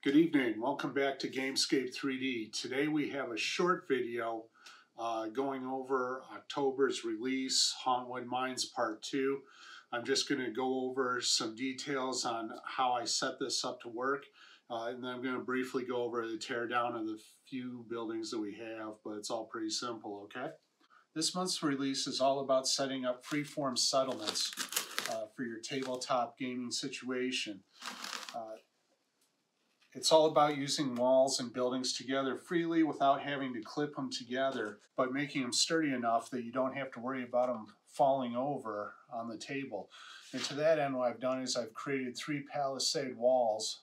Good evening, welcome back to Gamescape 3D. Today we have a short video going over October's release, Hauntwood Mines Part 2. I'm just going to go over some details on how I set this up to work, and then I'm going to briefly go over the teardown of the few buildings that we have, but it's all pretty simple, okay? This month's release is all about setting up freeform settlements for your tabletop gaming situation. It's all about using walls and buildings together freely without having to clip them together, but making them sturdy enough that you don't have to worry about them falling over on the table. And to that end, what I've done is I've created 3 palisade walls.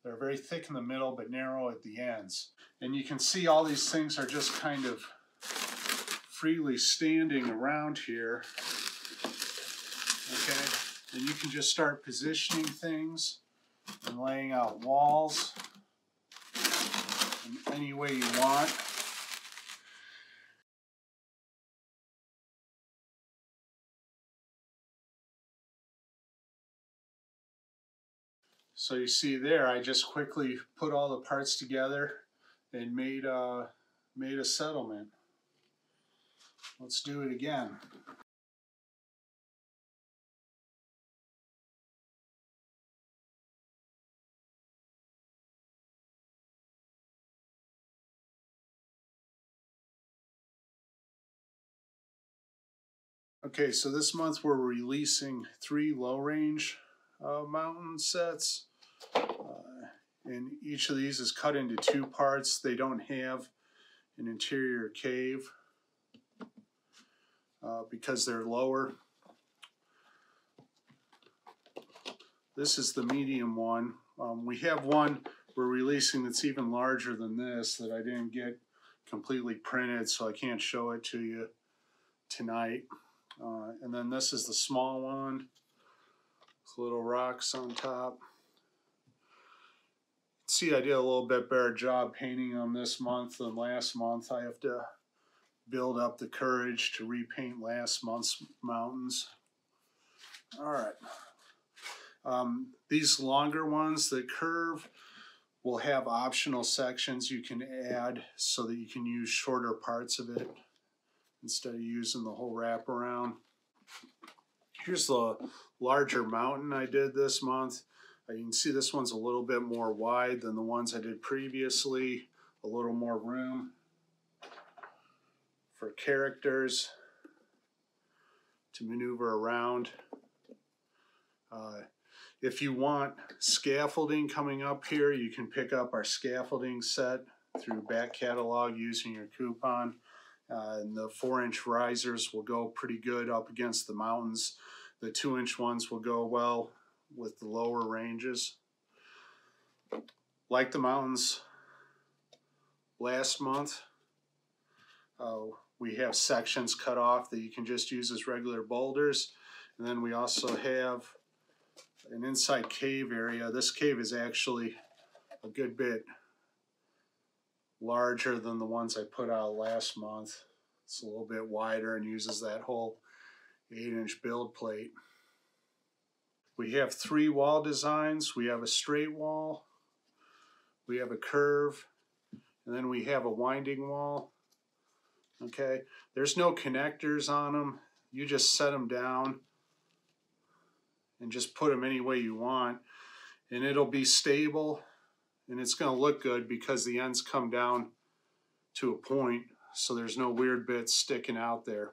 They're very thick in the middle but narrow at the ends. And you can see all these things are just kind of freely standing around here. Okay, and you can just start positioning things and laying out walls in any way you want. So you see there, I just quickly put all the parts together and made a settlement. Let's do it again. Okay, so this month we're releasing 3 low-range mountain sets. And each of these is cut into 2 parts. They don't have an interior cave because they're lower. This is the medium one. We have one we're releasing that's even larger than this that I didn't get completely printed, so I can't show it to you tonight. And then this is the small one with little rocks on top. See, I did a little bit better job painting them this month than last month. I have to build up the courage to repaint last month's mountains. All right. These longer ones that curve will have optional sections you can add so that you can use shorter parts of it instead of using the whole wraparound. Here's the larger mountain I did this month. You can see this one's a little bit more wide than the ones I did previously. A little more room for characters to maneuver around. If you want scaffolding coming up here, you can pick up our scaffolding set through back catalog using your coupon. And the 4-inch risers will go pretty good up against the mountains. The 2-inch ones will go well with the lower ranges. Like the mountains last month, we have sections cut off that you can just use as regular boulders. And then we also have an inside cave area. This cave is actually a good bit larger than the ones I put out last month. It's a little bit wider and uses that whole 8-inch build plate. We have 3 wall designs. We have a straight wall, we have a curve, and then we have a winding wall. Okay, there's no connectors on them. You just set them down and just put them any way you want, and it'll be stable, and it's going to look good because the ends come down to a point, so there's no weird bits sticking out there.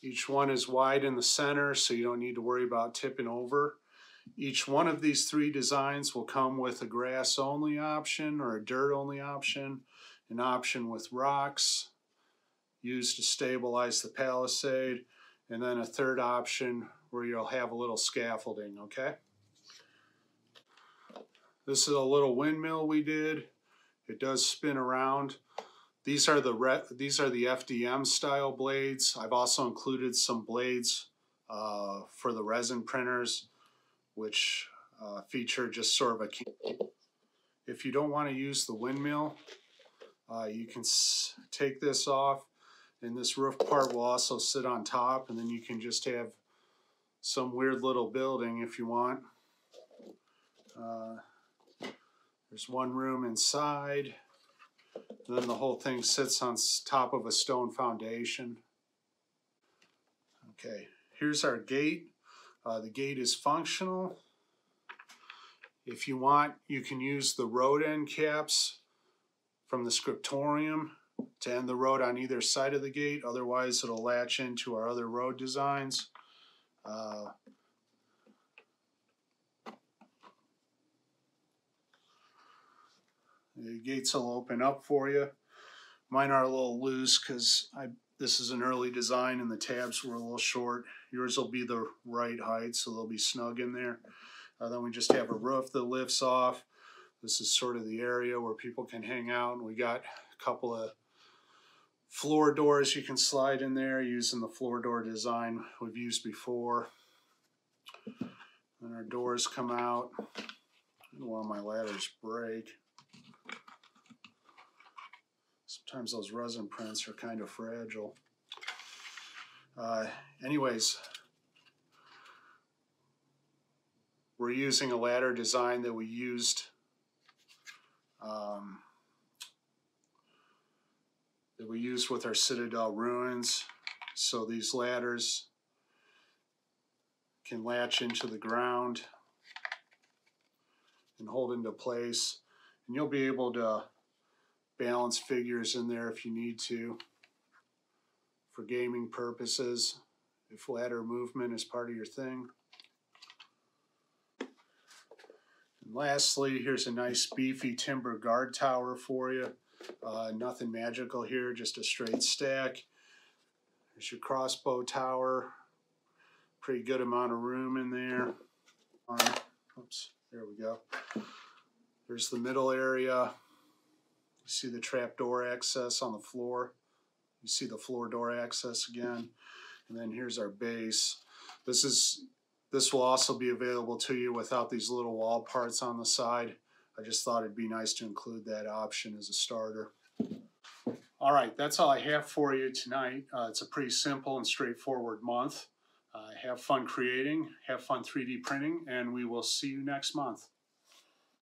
Each one is wide in the center, so you don't need to worry about tipping over. Each one of these 3 designs will come with a grass-only option or a dirt-only option, an option with rocks used to stabilize the palisade, and then a 3rd option where you'll have a little scaffolding, okay? This is a little windmill we did. It does spin around. These are the FDM style blades. I've also included some blades for the resin printers, which feature just sort of a... If you don't want to use the windmill, you can take this off, and this roof part will also sit on top, and then you can just have some weird little building if you want. There's one room inside. And then the whole thing sits on top of a stone foundation. Okay, here's our gate. The gate is functional. If you want, you can use the road end caps from the scriptorium to end the road on either side of the gate. Otherwise, it'll latch into our other road designs. The gates will open up for you. Mine are a little loose because this is an early design and the tabs were a little short. Yours will be the right height, so they'll be snug in there. Then we just have a roof that lifts off. This is sort of the area where people can hang out. And we got a couple of floor doors you can slide in there using the floor door design we've used before. And our doors come out. I don't want my ladders break. Sometimes those resin prints are kind of fragile. Anyways, we're using a ladder design that we used with our Citadel ruins. So these ladders can latch into the ground and hold into place, and you'll be able to balance figures in there if you need to for gaming purposes, if ladder movement is part of your thing. And lastly, here's a nice beefy timber guard tower for you. Nothing magical here, just a straight stack. There's your crossbow tower. Pretty good amount of room in there. Oops, there we go. There's the middle area. You see the trap door access on the floor. You see the floor door access again. And then here's our base. This will also be available to you without these little wall parts on the side. I just thought it'd be nice to include that option as a starter. All right, that's all I have for you tonight. It's a pretty simple and straightforward month. Have fun creating, have fun 3D printing, and we will see you next month.